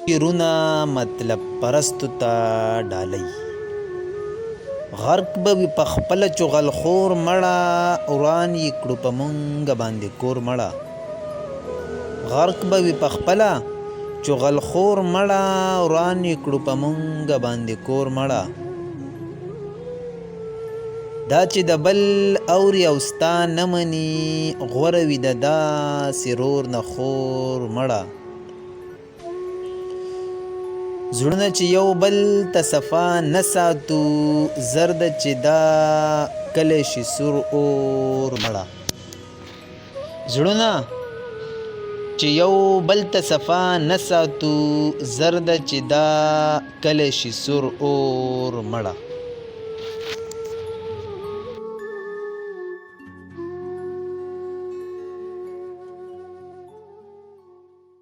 شعرونه مطلب پرستو ته ډالۍ غرق به وي په خپله چغلخور مړه وران یې کړو په مونږ باندې کور مړه غرق به وي په خپله چغلخور مړه وران یې کړو په مونږ باندې کور مړه دا چې د بل اوري او ستا نه مني غوره وي د داسې رور نه خور مړه زړونه چې یو بل ته صفا نه ساتو زر ده چې دا کلی شي سور اور مړه زړونه چې یو بل ته صفا نه ساتو زر ده چې دا کلی شي سور اور مړه